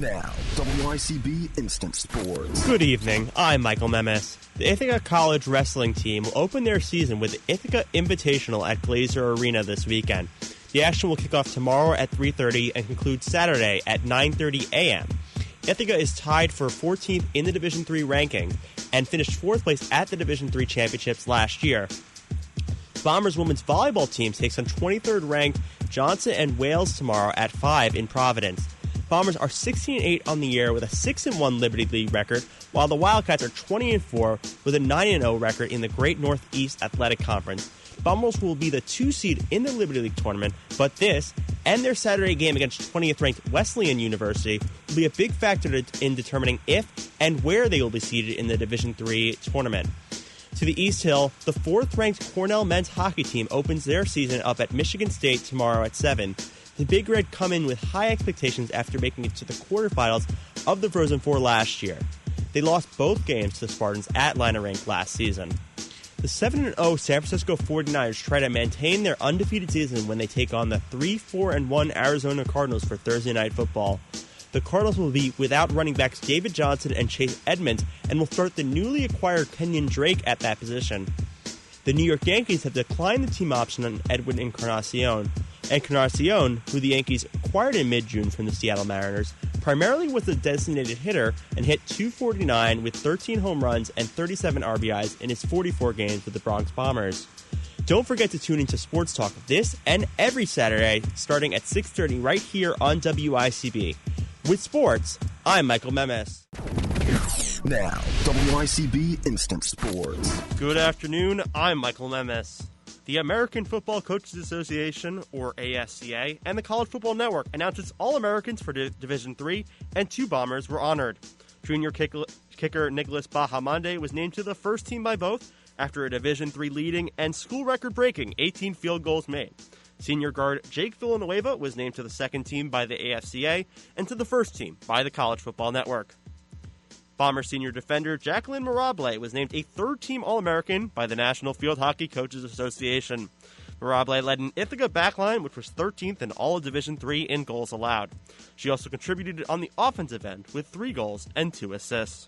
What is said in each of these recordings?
Now, WICB Instant Sports. Good evening, I'm Michael Memes. The Ithaca College wrestling team will open their season with the Ithaca Invitational at Glazer Arena this weekend. The action will kick off tomorrow at 3:30 and conclude Saturday at 9:30 a.m. Ithaca is tied for 14th in the Division III ranking and finished 4th place at the Division III championships last year. Bombers women's volleyball team takes on 23rd ranked Johnson and Wales tomorrow at 5 in Providence. Bombers are 16-8 on the year with a 6-1 Liberty League record, while the Wildcats are 20-4 with a 9-0 record in the Great Northeast Athletic Conference. Bombers will be the 2 seed in the Liberty League tournament, but this and their Saturday game against 20th ranked Wesleyan University will be a big factor in determining if and where they will be seeded in the Division III tournament. To the East Hill, the 4th ranked Cornell men's hockey team opens their season up at Michigan State tomorrow at 7. The Big Red come in with high expectations after making it to the quarterfinals of the Frozen Four last year. They lost both games to the Spartans at Liner Rink last season. The 7-0 San Francisco 49ers try to maintain their undefeated season when they take on the 3-4-1 Arizona Cardinals for Thursday Night Football. The Cardinals will be without running backs David Johnson and Chase Edmonds and will start the newly acquired Kenyon Drake at that position. The New York Yankees have declined the team option on Edwin Encarnacion. Encarnacion, who the Yankees acquired in mid-June from the Seattle Mariners, primarily was a designated hitter and hit .249 with 13 home runs and 37 RBIs in his 44 games with the Bronx Bombers. Don't forget to tune into Sports Talk this and every Saturday starting at 6:30 right here on WICB. With sports, I'm Michael Memes. Now, WICB Instant Sports. Good afternoon, I'm Michael Memes. The American Football Coaches Association, or AFCA, and the College Football Network announced its All-Americans for Division III, and 2 Bombers were honored. Junior kicker Nicholas Bahamonde was named to the first team by both after a Division III leading and school record-breaking 18 field goals made. Senior guard Jake Villanueva was named to the second team by the AFCA and to the first team by the College Football Network. Bomber senior defender Jacqueline Mirable was named a third-team All-American by the National Field Hockey Coaches Association. Mirable led an Ithaca backline, which was 13th in all of Division III in goals allowed. She also contributed on the offensive end with 3 goals and 2 assists.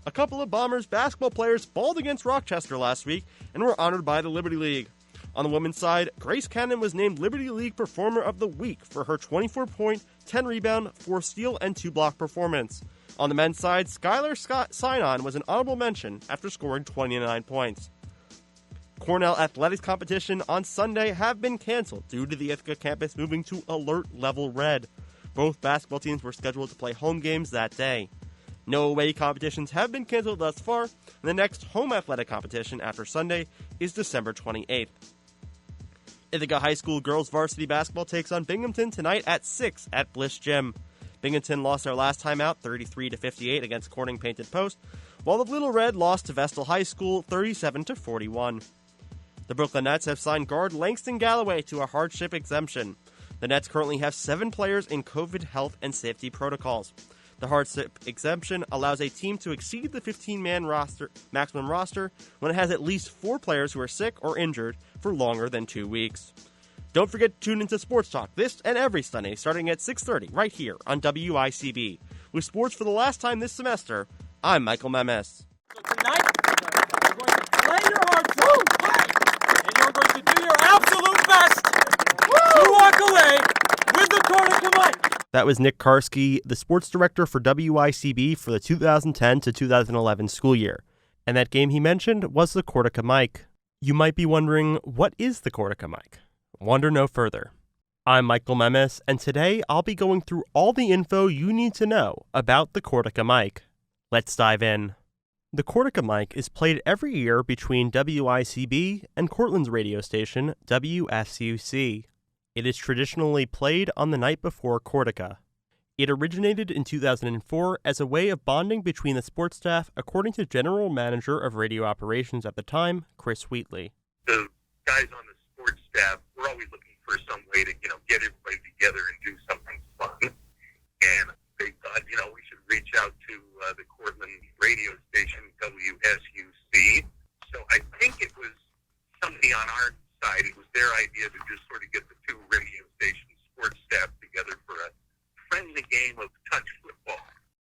A couple of Bombers basketball players balled against Rochester last week and were honored by the Liberty League. On the women's side, Grace Cannon was named Liberty League Performer of the Week for her 24-point, 10-rebound, 4-steal, and 2-block performance. On the men's side, Skylar Sinon was an honorable mention after scoring 29 points. Cornell athletics competition on Sunday have been canceled due to the Ithaca campus moving to alert level red. Both basketball teams were scheduled to play home games that day. No away competitions have been canceled thus far, and the next home athletic competition after Sunday is December 28th. Ithaca High School girls varsity basketball takes on Binghamton tonight at 6 at Bliss Gym. Binghamton lost their last time out 33-58 against Corning Painted Post, while the Little Red lost to Vestal High School 37-41. The Brooklyn Nets have signed guard Langston Galloway to a hardship exemption. The Nets currently have 7 players in COVID health and safety protocols. The hardship exemption allows a team to exceed the 15-man maximum roster when it has at least 4 players who are sick or injured for longer than 2 weeks. Don't forget to tune into Sports Talk this and every Sunday starting at 6:30 right here on WICB. With sports for the last time this semester, I'm Michael Memes. So tonight, you're going to play your hearts out, and you're going to do your absolute best to walk away with the Cornica mic. That was Nick Karski, the sports director for WICB for the 2010 to 2011 school year. And that game he mentioned was the Cortica mic. You might be wondering, what is the Cortica mic? Wonder no further. I'm Michael Memes, and today I'll be going through all the info you need to know about the Cortica mic. Let's dive in. The Cortica mic is played every year between WICB and Cortland's radio station, WSUC. It is traditionally played on the night before Cortica. It originated in 2004 as a way of bonding between the sports staff, according to General Manager of Radio Operations at the time, Chris Wheatley. The guys on the sports staff were always looking for some way to, get everybody together and do something fun. And they thought, we should reach out to the Cortland radio station, WSUC. So I think it was somebody on our side. It was their idea to just sort of get the 2 radio station sports staff together for a friendly game of touch football.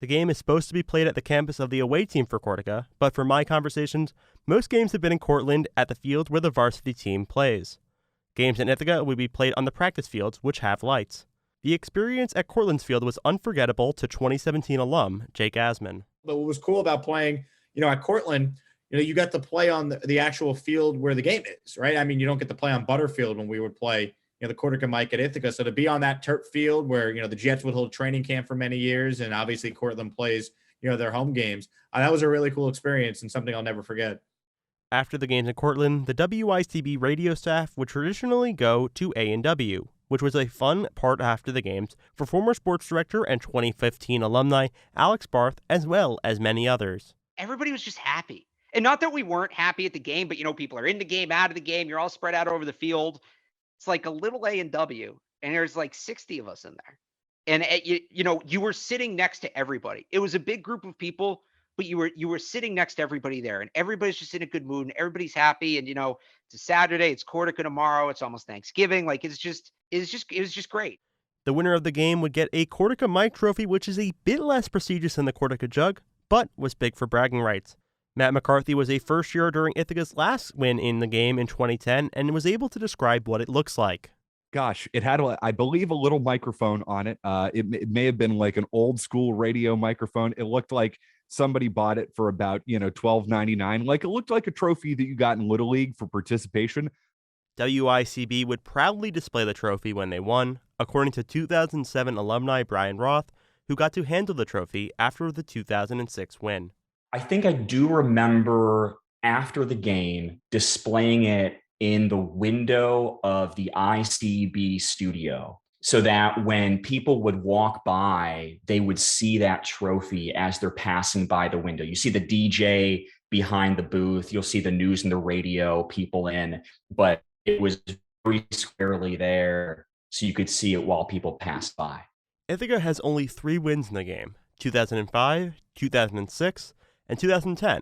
The game is supposed to be played at the campus of the away team for Cortaca, but for my conversations, most games have been in Cortland at the field where the varsity team plays. Games in Ithaca would be played on the practice fields, which have lights. The experience at Cortland's field was unforgettable to 2017 alum Jake Asman. But what was cool about playing, at Cortland, you got to play on the actual field where the game is, right? I mean, you don't get to play on Butterfield when we would play, the Cortaca Mike at Ithaca. So to be on that turf field where, the Jets would hold training camp for many years, and obviously Cortland plays, their home games, that was a really cool experience and something I'll never forget. After the games in Cortland, the WICB radio staff would traditionally go to A&W, which was a fun part after the games for former sports director and 2015 alumni Alex Barth, as well as many others. Everybody was just happy. And not that we weren't happy at the game, but, people are in the game, out of the game. You're all spread out over the field. It's like a little A&W, and there's like 60 of us in there. And, you were sitting next to everybody. It was a big group of people, but you were sitting next to everybody there, and everybody's just in a good mood, and everybody's happy. And, it's a Saturday, it's Cortaca tomorrow, it's almost Thanksgiving. Like, it was just great. The winner of the game would get a Cortaca Mike Trophy, which is a bit less prestigious than the Cortaca Jug, but was big for bragging rights. Matt McCarthy was a first-year during Ithaca's last win in the game in 2010 and was able to describe what it looks like. Gosh, it had, I believe, a little microphone on it. It may have been like an old-school radio microphone. It looked like somebody bought it for about, $12.99. Like, it looked like a trophy that you got in Little League for participation. WICB would proudly display the trophy when they won, according to 2007 alumni Brian Roth, who got to handle the trophy after the 2006 win. I think I do remember after the game displaying it in the window of the ICB studio so that when people would walk by, they would see that trophy as they're passing by the window. You see the DJ behind the booth, you'll see the news and the radio people in, but it was very squarely there so you could see it while people passed by. Ithaca has only 3 wins in the game, 2005, 2006, and 2010,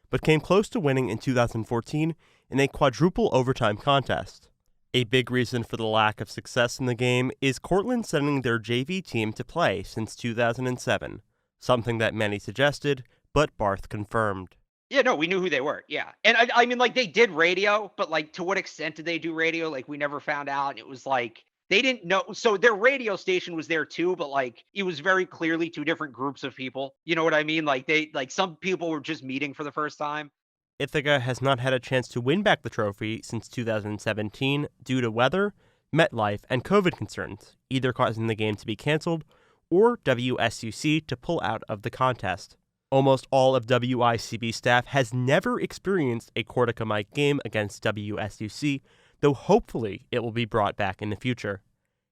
but came close to winning in 2014 in a quadruple overtime contest. A big reason for the lack of success in the game is Cortland sending their JV team to play since 2007, something that many suggested, but Barth confirmed. Yeah, no, we knew who they were. Yeah. And I mean, like, they did radio, but like, to what extent did they do radio? Like, we never found out. It was like, they didn't know. So their radio station was there too, but like, it was very clearly 2 different groups of people. You know what I mean? Like, some people were just meeting for the first time. Ithaca has not had a chance to win back the trophy since 2017 due to weather, MetLife, and COVID concerns, either causing the game to be canceled or WSUC to pull out of the contest. Almost all of WICB staff has never experienced a Cortaca Mike game against WSUC, though hopefully it will be brought back in the future.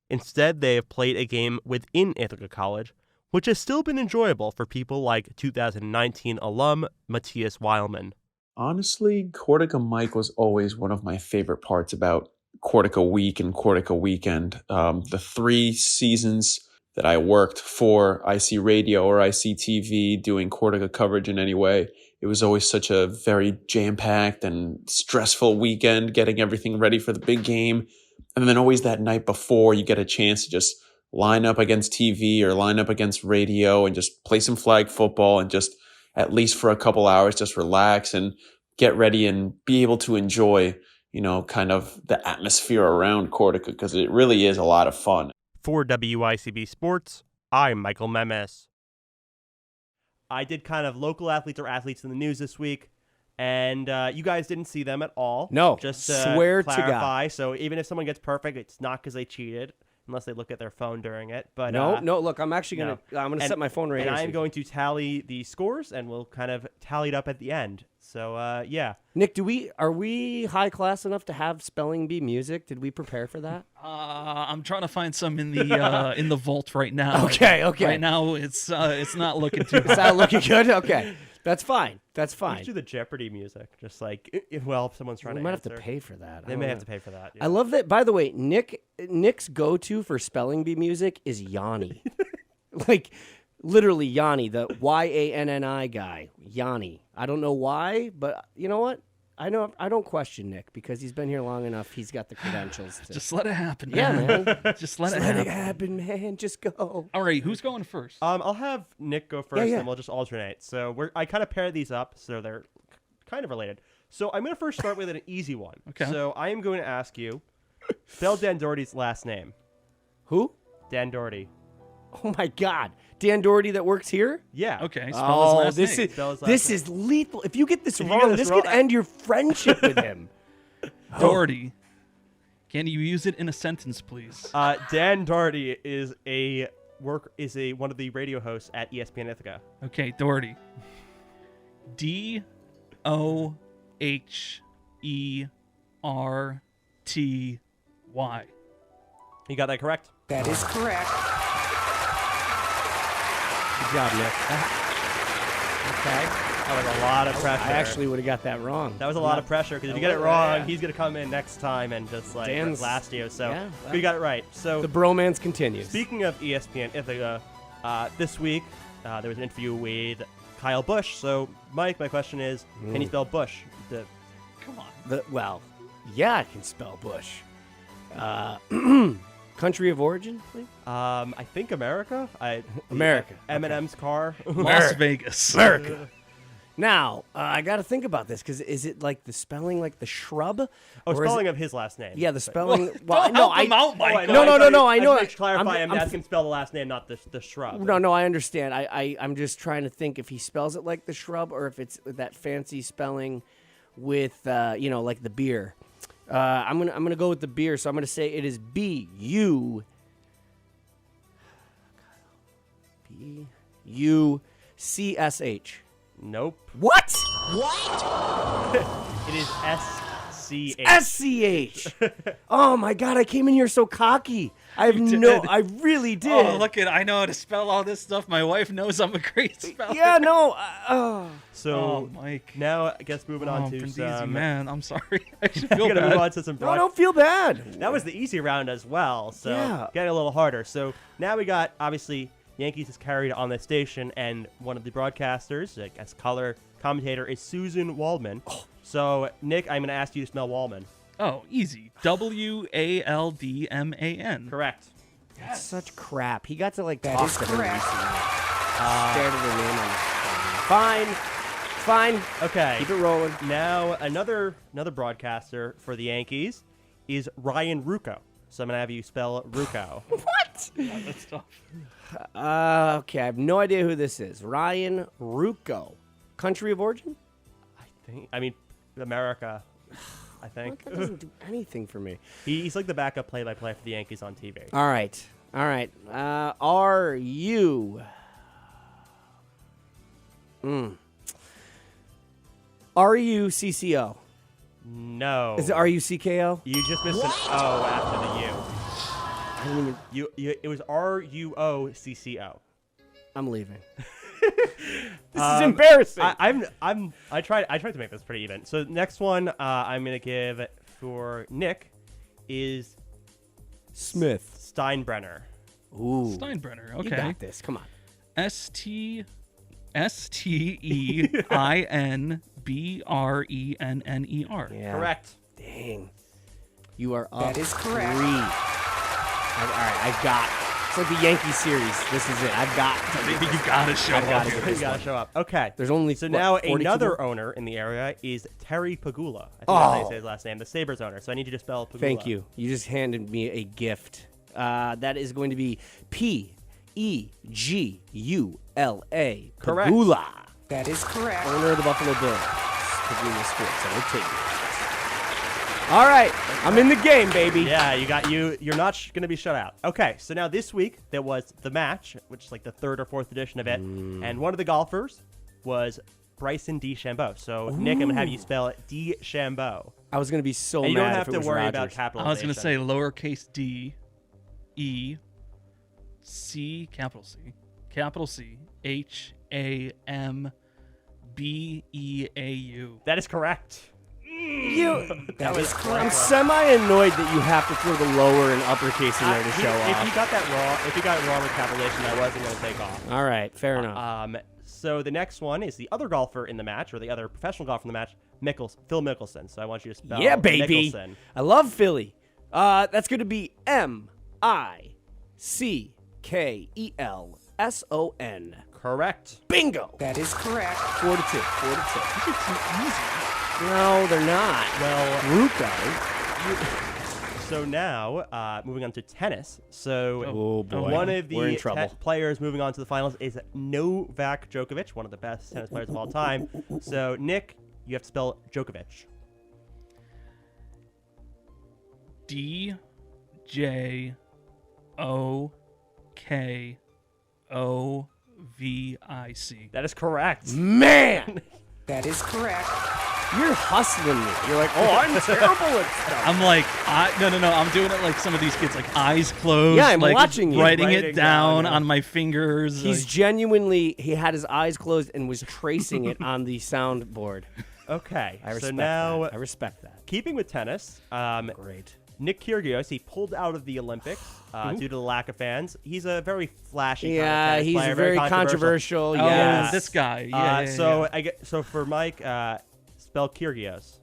Instead, they have played a game within Ithaca College, which has still been enjoyable for people like 2019 alum Matthias Weilman. Honestly, Cortaca Mike was always one of my favorite parts about Cortaca Week and Cortaca Weekend. The 3 seasons that I worked for IC Radio or ICTV doing Cortaca coverage in any way, it was always such a very jam-packed and stressful weekend getting everything ready for the big game. And then always that night before, you get a chance to just line up against TV or line up against radio and just play some flag football and just, at least for a couple hours, just relax and get ready and be able to enjoy, kind of the atmosphere around Cortaca, because it really is a lot of fun. For WICB Sports, I'm Michael Memes. I did kind of local athletes or athletes in the news this week, and you guys didn't see them at all. No, just swear clarify. to God. So even if someone gets perfect, it's not because they cheated, unless they look at their phone during it. But no. Look, I'm actually gonna set my phone right here. And I'm going to tally the scores, and we'll kind of tally it up at the end. So yeah. Nick, are we high class enough to have spelling bee music? Did we prepare for that? I'm trying to find some in the vault right now. Okay. Right now it's not looking too. It's not looking good. Okay, that's fine. That's fine. Let's do the Jeopardy music, just like if someone's trying to. We might answer. have to pay for that. They may have to pay for that. Yeah. I love that. By the way, Nick's go-to for spelling bee music is Yanni. Like, literally Yanni, the Yanni guy. Yanni. I don't know why, but you know what? I know. I don't question Nick because he's been here long enough. He's got the credentials. To... Just let it happen, Yeah, man. man. Just let it happen, man. Just go. All right, who's going first? I'll have Nick go first, yeah. and we'll just alternate. So I kind of paired these up, so they're kind of related. So I'm going to first start with an easy one. Okay. So I am going to ask you, spell Dan Doherty's last name. Who? Dan Doherty. Oh my God, Dan Doherty that works here. Yeah. Okay. Spell his last name. Spell his last This name. is lethal. If you get this If you wrong, get this this wrong, could end your friendship with him. Doherty. Can you use it in a sentence, please? Dan Doherty is one of the radio hosts at ESPN Ithaca. Okay, Doherty. Doherty. You got that correct? That is correct. Good job, Nick. Okay. That was a lot of pressure. I actually would have got that wrong. That was a lot of pressure because if you get it wrong, he's gonna come in next time and just like Dan's- last you. So yeah, you got it right. So The bromance continues. speaking of ESPN Ithaca, this week there was an interview with Kyle Busch. So Mike, my question is, can you spell Busch? Come on. Yeah, I can spell Bush. Country of origin, please? I think America. America. Eminem's car. Las Vegas. America. Now, I got to think about this because is it like the spelling like the shrub? Oh, Or is spelling it- of his last name. Yeah, the spelling. Don't help him out, Michael. No, I know. To clarify, I'm I'm- asking spell the last name, not the shrub. No, I understand. I'm just trying to think if he spells it like the shrub or if it's that fancy spelling with like the beer. I'm gonna go with the beer, so I'm gonna say it is BUCSH. Nope. What? It is SCH. SCH. Oh my God! I came in here so cocky. I really did. Oh, look at I know how to spell all this stuff. My wife knows I'm a great speller. Yeah, no. So Mike. Now I guess moving on to Brindisi, some. man, I'm sorry. I should feel Gonna bad. move on to some. No, don't feel bad. That was the easy round as well. So Yeah. getting a little harder. So now we got obviously Yankees is carried on the station, and one of the broadcasters, as color commentator, is Susan Waldman. So Nick, I'm going to ask you to spell Waldman. Oh, easy. WALDMAN. Correct. That's such crap. He got to like talk to her recently. Stared at her name on the Fine. Okay. Keep it rolling. Now another broadcaster for the Yankees is Ryan Rucco. So I'm going to have you spell Rucco. What? Yeah, that's tough. Okay, I have no idea who this is. Ryan Rucco. Country of origin? I mean, America, I think. That doesn't do anything for me. He's like the backup play-by-play for the Yankees on TV. All right. Are you... RUCCO. No. Is it RUCKO? You just missed an O after the U. I didn't even... It was RUOCCO. I'm leaving. This is embarrassing. I tried to make this pretty even. So next one I'm gonna give for Nick is Smith. Steinbrenner. Ooh. Steinbrenner. Okay. You got this. Come on. STEINBRENNER. Yeah. Correct. Dang. You are up. That is correct. 3. All right, I've got. It's like the Yankee series. This is it. I've got. Maybe you gotta show I've up. gotta get You this gotta one. show up. Okay. There's only So what, now 42 another more? owner in the area is Terry Pagula. I think that's how you say his last name. The Sabres owner. So I need you to spell Pagula. Thank you. You just handed me a gift. That is going to be Pegula. Correct. Pagula. That is correct. Owner of the Buffalo Bills. Pagula Sports Entertainment. All right, I'm in the game, baby. Yeah, you're not going to be shut out. Okay, so now this week there was the match, which is like the 3rd or 4th edition of it, and one of the golfers was Bryson DeChambeau. So Nick, I'm going to have you spell it DeChambeau. I was going to be so And you mad don't have if it to was worry Rodgers. about capitalization. I was gonna say lowercase d, e, c, capital C, HAMBEAU. That is correct. That was I'm semi-annoyed that you have to throw the lower and uppercase in there to show If off. you got that wrong, if you got it wrong with capitalization, I wasn't going to take off. All right, fair enough. So the next one is the other golfer in the match, or the other professional golfer in the match, Phil Mickelson. So I want you to spell Yeah, baby. Mickelson. I love Philly. That's going to be Mickelson. Correct. Bingo. That is correct. 4-2. 4-2. No, they're not. Well, Ruka. So now, moving on to tennis. So Oh, boy. one of We're in the trouble. players moving on to the finals is Novak Djokovic, one of the best tennis players of all time. So, Nick, you have to spell Djokovic. DJOKOVIC. That is correct. Man, That is correct. you're hustling me. You're like, oh, I'm terrible at stuff. I'm like, no. I'm doing it like some of these kids, like eyes closed. Yeah, I'm like watching you. writing Writing it down down, on my fingers. He's like- genuinely, he had his eyes closed and was tracing it on the soundboard. Okay. I respect so now, that. I respect that. keeping with tennis, Great. Nick Kyrgios, he pulled out of the Olympics due to the lack of fans. He's a very flashy kind of Yeah, tennis he's player, very controversial. Oh, Yes. this guy. Yeah, So so for Mike, spell Kyrgios.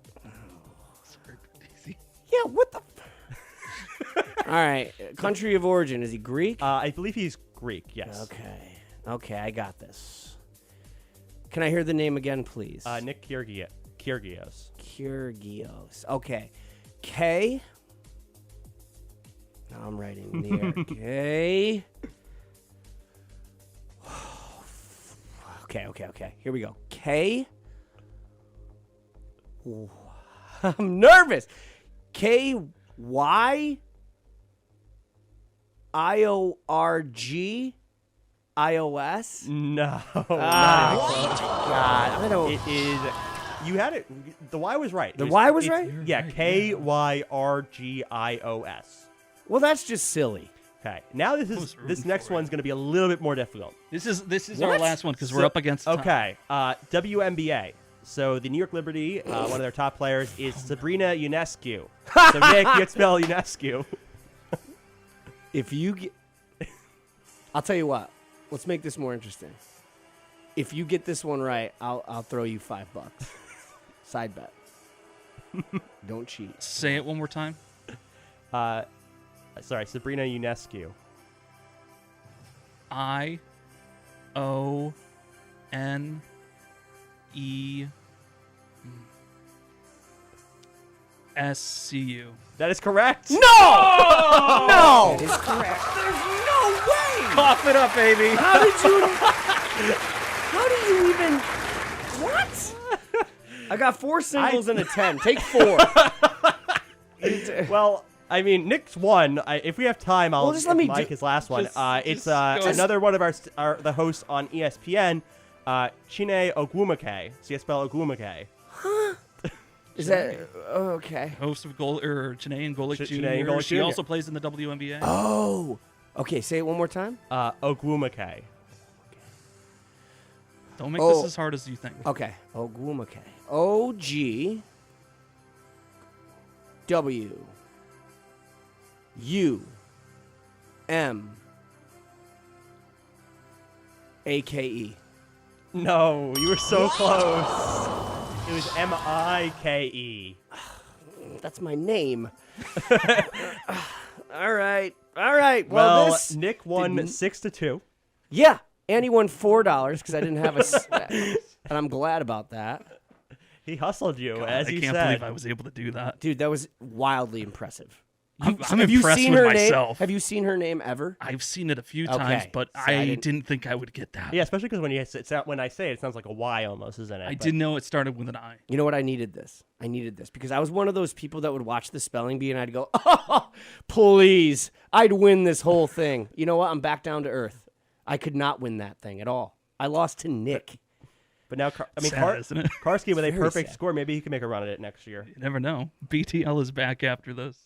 Yeah, what the? All right. Country of origin, is he Greek? I believe he's Greek. Yes. Okay, I got this. Can I hear the name again, please? Nick Kyrgios. Kyrgios. Okay. K. Now I'm writing in the air. K. Okay. Here we go. K. I'm nervous. KYIORGIOS. No. God, I don't. It is. You had it. The Y was right. The Y was right? Yeah. KYRGIOS. Well, that's just silly. Okay. Now this next one's going to be a little bit more difficult. This is our last one because we're up against time. Okay. WNBA. So the New York Liberty, one of their top players is Sabrina Ionescu. So Nick, you spell Ionescu. If you get, I'll tell you what. Let's make this more interesting. If you get this one right, I'll throw you $5. Side bet. Don't cheat. Say it one more time. Sorry, Sabrina Ionescu. IONESCU. That is correct. No! That No! is correct. There's no way! Cough it up, baby. How did you even? What? I got 4 singles and a 10. Take 4. Well, I mean, Nick's won. If we have time, I'll just let me Mike do- his last one. It's go. another one of the hosts on ESPN, Chine Ogwumike. So you spell Ogwumike. Is that okay? Host of Janae and Golick Jr. Janae and Golick She Jr. also plays in the WNBA. Oh, okay. Say it one more time. Ogwumike. Don't make this as hard as you think. Okay. Ogwumike. OG W U M AKE. No, you were so close. It was Mike. That's my name. All right. Well, this Nick won didn't- 6-2. Yeah, and he won $4 because I didn't have and I'm glad about that. He hustled you, as I you can't said. believe I was able to do that. Dude, that was wildly impressive. I'm have you impressed seen with her myself. name? Have you seen her name ever? I've seen it a few Okay. times, but See, I I didn't- didn't think I would get that. Yeah, especially because when I say it, it sounds like a Y almost, isn't it? I But- didn't know it started with an I. You know what? I needed this because I was one of those people that would watch the spelling bee and I'd go, oh, please, I'd win this whole thing. You know what? I'm back down to earth. I could not win that thing at all. I lost to Nick. But now, Sad, isn't it? Karski with a Very perfect sad. score, maybe he can make a run at it next year. You never know. BTL is back after this.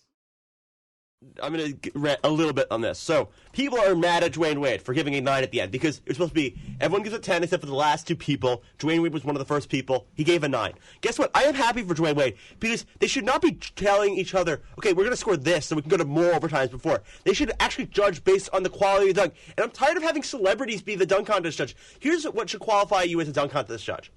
I'm going to rant a little bit on this. So, people are mad at Dwayne Wade for giving a 9 at the end because it was supposed to be everyone gives a 10 except for the last 2 people. Dwayne Wade was one of the first people. He gave a 9. Guess what? I am happy for Dwayne Wade because they should not be telling each other, okay, we're going to score this so we can go to more overtimes before. They should actually judge based on the quality of the dunk. And I'm tired of having celebrities be the dunk contest judge. Here's what should qualify you as a dunk contest judge.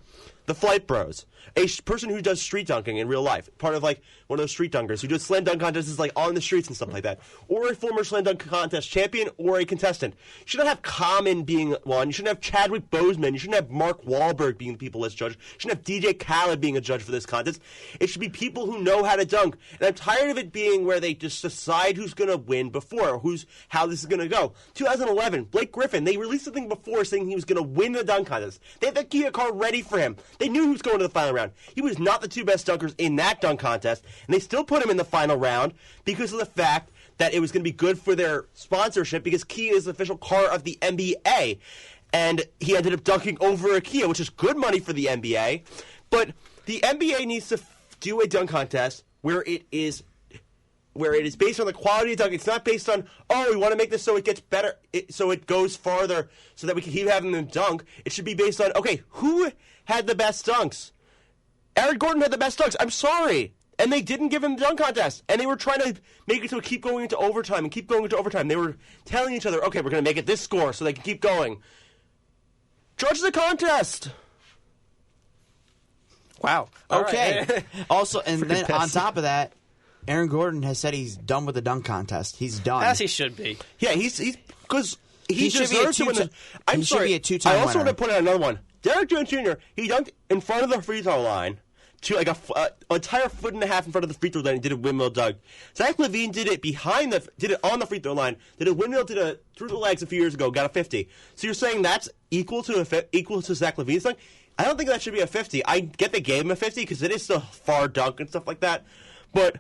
the Flight Bros, a person who does street dunking in real life, part of like one of those street dunkers who does slam dunk contests like on the streets and stuff like that, or a former slam dunk contest champion or a contestant. You shouldn't have Common being one. You shouldn't have Chadwick Boseman. You shouldn't have Mark Wahlberg being the people list judge. You shouldn't have DJ Khaled being a judge for this contest. It should be people who know how to dunk. And I'm tired of it being where they just decide who's going to win before, how this is going to go. 2011, Blake Griffin, they released something before saying he was going to win the dunk contest. They had the key card ready for him. They knew he was going to the final round. He was not the two best dunkers in that dunk contest, and they still put him in the final round because of the fact that it was going to be good for their sponsorship because Kia is the official car of the NBA. And he ended up dunking over a Kia, which is good money for the NBA. But the NBA needs to do a dunk contest where it is based on the quality of dunk. It's not based on, we want to make this so it gets better, so it goes farther, so that we can keep having them dunk. It should be based on, okay, who had the best dunks? Aaron Gordon had the best dunks. I'm sorry. And they didn't give him the dunk contest. And they were trying to make it so it keep going into overtime and keep going into overtime. They were telling each other, okay, we're going to make it this score so they can keep going. Judge the contest. Wow. All Okay. right. Also, and then Freaking on top of that, Aaron Gordon has said he's done with the dunk contest. He's done. As he should be. Yeah, he's because he should be a deserves to win two-time- this. I'm he should sorry. be a two-time I also winner. want to put out another one. Derek Jones Jr. He dunked in front of the free throw line to like an entire foot and a half in front of the free throw line. He did a windmill dunk. Zach LaVine did it on the free throw line. Did a windmill through the legs a few years ago. Got a 50. So you're saying that's equal to Zach LaVine's dunk? I don't think that should be a 50. I get they gave him a 50 because it is still far dunk and stuff like that. But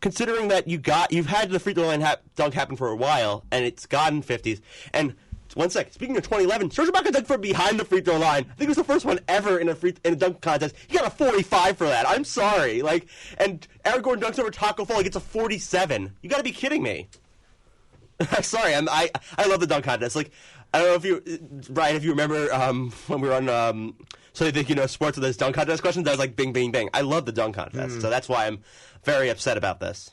considering that you've had the free throw line dunk happen for a while and it's gotten 50s. And 1 sec. Speaking of 2011, Serge Ibaka dunked from behind the free throw line. I think it was the first one ever in a dunk contest. He got a 45 for that. I'm sorry. And Aaron Gordon dunks over Taco Fall. He gets a 47. You got to be kidding me. Sorry. I love the dunk contest. I don't know if you remember when we were on So You Think You Know Sports with those dunk contest questions. I was like, bing, bing, bing. I love the dunk contest, so that's why I'm very upset about this.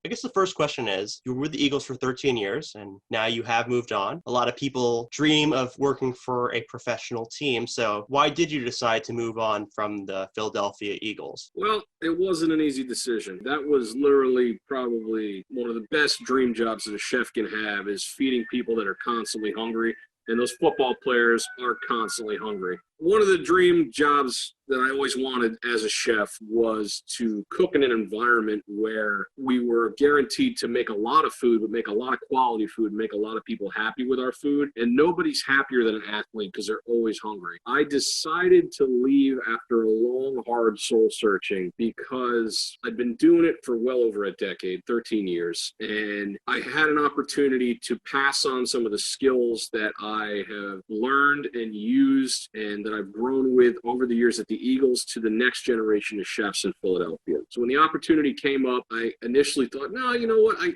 I guess the first question is, you were with the Eagles for 13 years, and now you have moved on. A lot of people dream of working for a professional team, so why did you decide to move on from the Philadelphia Eagles? Well, it wasn't an easy decision. That was literally probably one of the best dream jobs that a chef can have, is feeding people that are constantly hungry, and those football players are constantly hungry. One of the dream jobs that I always wanted as a chef was to cook in an environment where we were guaranteed to make a lot of food, but make a lot of quality food, make a lot of people happy with our food. And nobody's happier than an athlete because they're always hungry. I decided to leave after a long, hard soul searching because I'd been doing it for well over a decade, 13 years. And I had an opportunity to pass on some of the skills that I have learned and used and that I've grown with over the years at the Eagles to the next generation of chefs in Philadelphia. So when the opportunity came up, I initially thought, no, you know what, I'm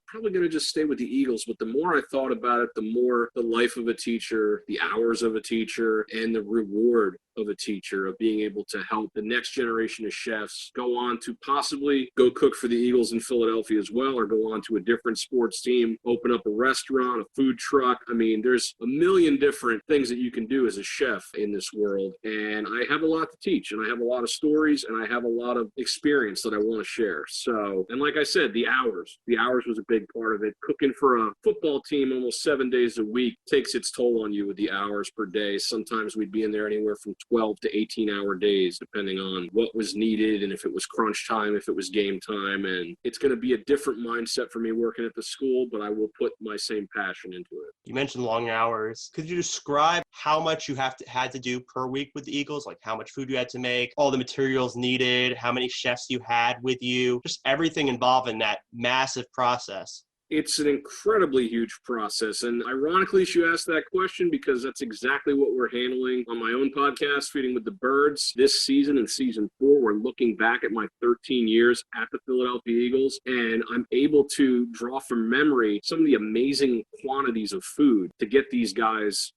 probably going to just stay with the Eagles. But the more I thought about it, the more the life of a teacher, the hours of a teacher, and the reward of a teacher of being able to help the next generation of chefs go on to possibly go cook for the Eagles in Philadelphia as well, or go on to a different sports team, open up a restaurant, a food truck. I mean, there's a million different things that you can do as a chef in this world. And I have a lot to teach, and I have a lot of stories, and I have a lot of experience that I want to share. So, and like I said, the hours was a big part of it. Cooking for a football team almost 7 days a week takes its toll on you with the hours per day. Sometimes we'd be in there anywhere from 12 to 18-hour days, depending on what was needed and if it was crunch time, if it was game time. And it's going to be a different mindset for me working at the school, but I will put my same passion into it. You mentioned long hours. Could you describe how much you had to do per week with the Eagles? Like how much food you had to make, all the materials needed, how many chefs you had with you, just everything involved in that massive process? It's an incredibly huge process. And ironically, you asked that question because that's exactly what we're handling on my own podcast, Feeding with the Birds. This season, in season 4, we're looking back at my 13 years at the Philadelphia Eagles, and I'm able to draw from memory some of the amazing quantities of food to get these guys,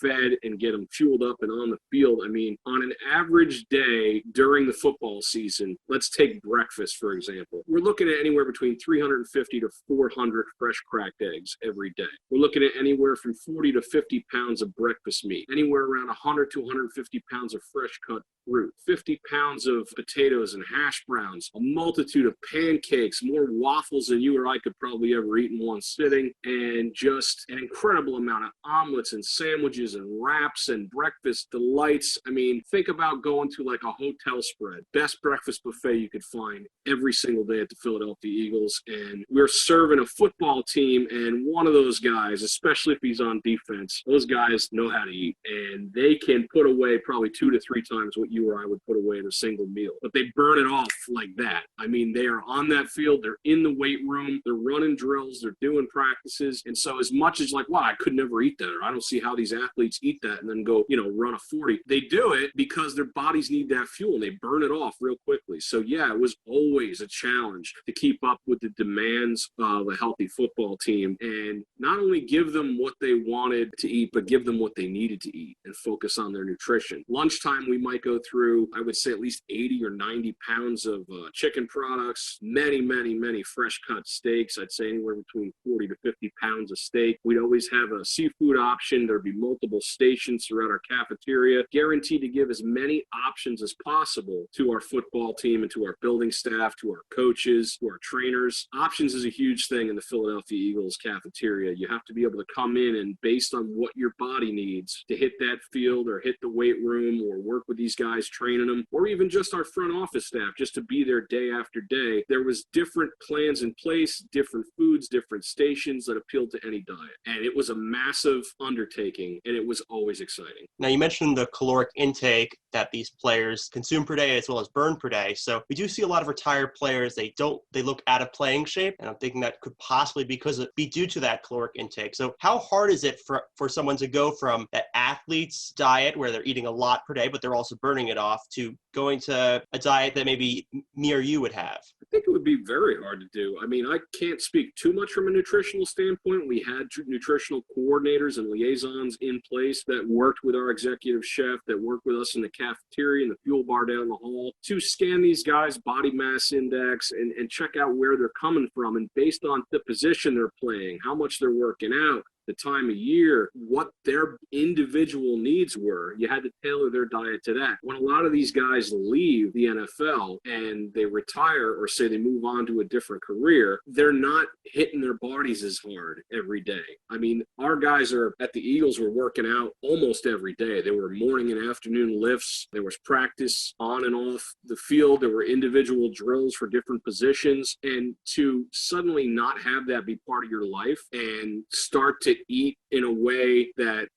fed and get them fueled up and on the field. I mean, on an average day during the football season, let's take breakfast, for example. We're looking at anywhere between 350 to 400 100 fresh cracked eggs every day. We're looking at anywhere from 40 to 50 pounds of breakfast meat, anywhere around 100 to 150 pounds of fresh cut fruit, 50 pounds of potatoes and hash browns, a multitude of pancakes, more waffles than you or I could probably ever eat in one sitting, and just an incredible amount of omelets and sandwiches and wraps and breakfast delights. I mean, think about going to like a hotel spread, best breakfast buffet you could find every single day at the Philadelphia Eagles. And we're serving a football team, and one of those guys, especially if he's on defense, those guys know how to eat, and they can put away probably 2 to 3 times what you or I would put away in a single meal. But they burn it off like that. I mean, they are on that field, they're in the weight room, they're running drills, they're doing practices. And so as much as like, wow, I could never eat that, or I don't see how these athletes eat that and then go, run a 40. They do it because their bodies need that fuel and they burn it off real quickly. So yeah, it was always a challenge to keep up with the demands of a healthy football team and not only give them what they wanted to eat, but give them what they needed to eat and focus on their nutrition. Lunchtime, we might go through, I would say, at least 80 or 90 pounds of chicken products, many fresh cut steaks. I'd say anywhere between 40 to 50 pounds of steak. We'd always have a seafood option. There'd be multiple stations throughout our cafeteria, guaranteed to give as many options as possible to our football team and to our building staff, to our coaches, to our trainers. Options is a huge thing in the Philadelphia Eagles cafeteria. You have to be able to come in and based on what your body needs to hit that field or hit the weight room or work with these guys training them, or even just our front office staff just to be there day after day. There was different plans in place, different foods, different stations that appealed to any diet. And it was a massive undertaking, and it was always exciting. Now, you mentioned the caloric intake that these players consume per day as well as burn per day. So we do see a lot of retired players, they look out of playing shape, and I'm thinking that could possibly be due to that caloric intake. So how hard is it for someone to go from that athlete's diet where they're eating a lot per day, but they're also burning it off, to going to a diet that maybe me or you would have? I think it would be very hard to do. I mean, I can't speak too much from a nutritional standpoint. We had nutritional coordinators and liaisons in place that worked with our executive chef, that worked with us in the cafeteria and the fuel bar down the hall to scan these guys' body mass index and check out where they're coming from. And based on the position they're playing, how much they're working out, the time of year, what their individual needs were, you had to tailor their diet to that. When a lot of these guys leave the NFL and they retire or say they move on to a different career, they're not hitting their bodies as hard every day. I mean, our guys at the Eagles were working out almost every day. There were morning and afternoon lifts. There was practice on and off the field. There were individual drills for different positions. And to suddenly not have that be part of your life and start to eat in a way that,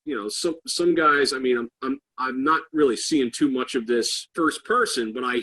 some guys, I mean, I'm not really seeing too much of this first person, but I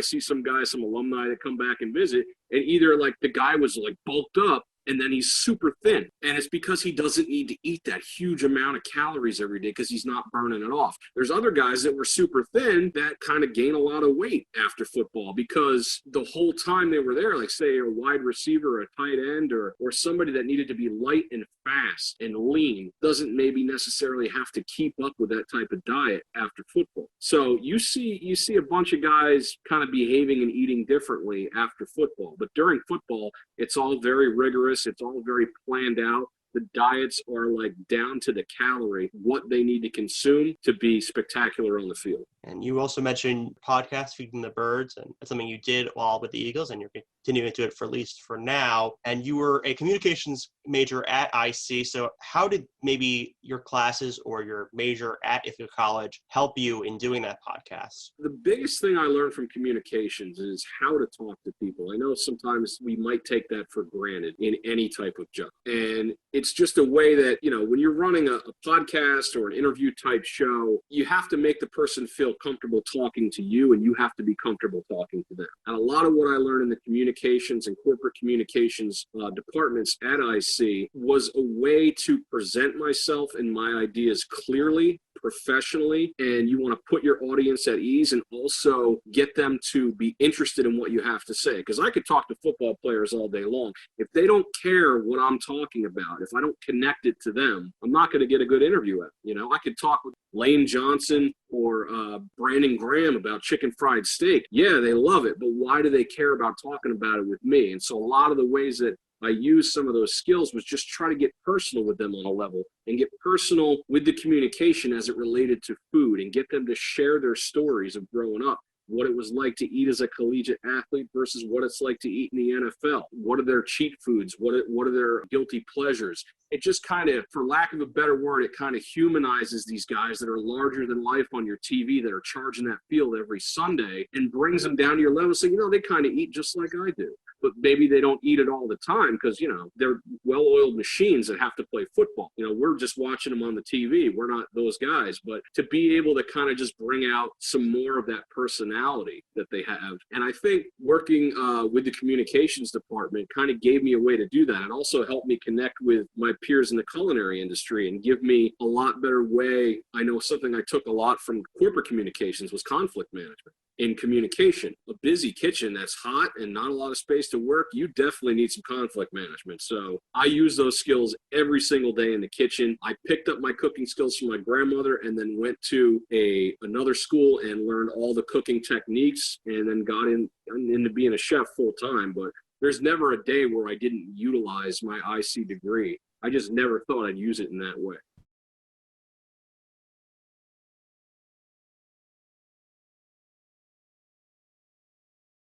see some guys, some alumni that come back and visit, and either like the guy was like bulked up and then he's super thin. And it's because he doesn't need to eat that huge amount of calories every day because he's not burning it off. There's other guys that were super thin that kind of gain a lot of weight after football because the whole time they were there, like say a wide receiver, or a tight end, or somebody that needed to be light and fast and lean doesn't maybe necessarily have to keep up with that type of diet after football. So you see a bunch of guys kind of behaving and eating differently after football. But during football, it's all very rigorous. It's all very planned out. The diets are like down to the calorie, what they need to consume to be spectacular on the field. And you also mentioned podcast, Feeding the Birds, and that's something you did while with the Eagles, and you're continuing to do it for at least for now. And you were a communications major at IC. So how did maybe your classes or your major at Ithaca College help you in doing that podcast? The biggest thing I learned from communications is how to talk to people. I know sometimes we might take that for granted in any type of job. And it's just a way that, when you're running a podcast or an interview type show, you have to make the person feel comfortable talking to you, and you have to be comfortable talking to them. And a lot of what I learned in the communications and corporate communications departments at IC was a way to present myself and my ideas clearly, professionally, and you want to put your audience at ease and also get them to be interested in what you have to say. Because I could talk to football players all day long. If they don't care what I'm talking about, if I don't connect it to them, I'm not going to get a good interview at it. I could talk with Lane Johnson or Brandon Graham about chicken fried steak. Yeah, they love it, but why do they care about talking about it with me? And so a lot of the ways that I used some of those skills was just try to get personal with them on a level and get personal with the communication as it related to food and get them to share their stories of growing up. What it was like to eat as a collegiate athlete versus what it's like to eat in the NFL. What are their cheat foods? What are their guilty pleasures? It just kind of, for lack of a better word, it kind of humanizes these guys that are larger than life on your TV that are charging that field every Sunday and brings them down to your level. So, they kind of eat just like I do. But maybe they don't eat it all the time because, they're well-oiled machines that have to play football. We're just watching them on the TV. We're not those guys. But to be able to kind of just bring out some more of that personality that they have. And I think working with the communications department kind of gave me a way to do that. It also helped me connect with my peers in the culinary industry and give me a lot better way. I know something I took a lot from corporate communications was conflict management. In communication, a busy kitchen that's hot and not a lot of space to work, you definitely need some conflict management. So I use those skills every single day in the kitchen. I picked up my cooking skills from my grandmother and then went to another school and learned all the cooking techniques and then got into being a chef full time. But there's never a day where I didn't utilize my IC degree. I just never thought I'd use it in that way.